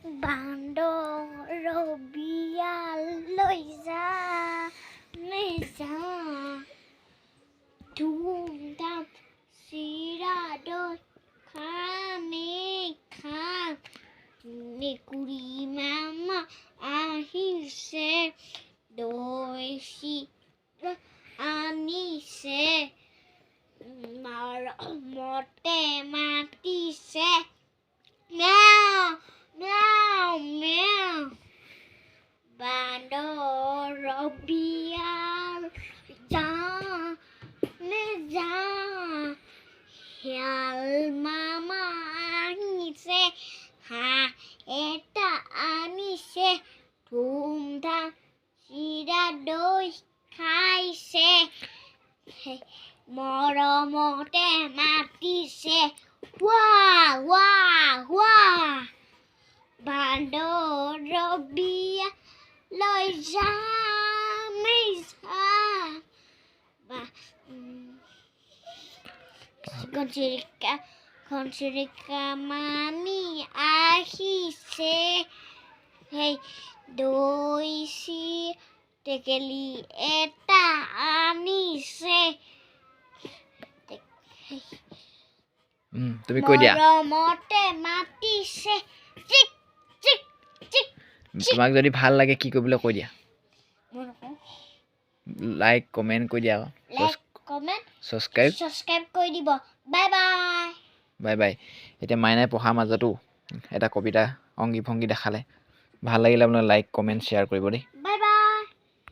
বান্দৰ বিয়ালৈ যা মেজা ধুমধাম চিৰা দৈ খামেই খাম মেকুৰী মামা আহিছে দৈ চিৰা আনিছে মৰমতে মাতিছে মেও মেও মেও বান্দৰ বিয়াল যা নেযা শিয়াল মামা আহিছে হাঁহ এটা আনিছে ধুমধাম চিৰা দৈ খাইছে মৰমতে মাতিছে ৱাহ ৱাহ ৱাহ বান্দৰ বিয়ালৈ যামেই যা ঘনচিৰিকা মামী আহিছে সেই দৈ চিৰা টেকেলি এটা আনিছে তুমি কৈ দিয়া মৰমতে মাতিছে চিক চিক চিক তোমাক যদি ভাল লাগে কি কৰিবলৈ কৈ দিয়া লাইক কমেন্ট কৈ দিয়া লাইক কমেন্ট সাবস্ক্ৰাইব কৰি দিব বাই বাই বাই বাই এতিয়া মাইনাই পঢ়াৰ মাজতো এটা কবিতা অংগী ভংগী দেখালে ভাল লাগিলে আপোনালোকে লাইক কমেন্ট শ্বেয়াৰ কৰিব দেই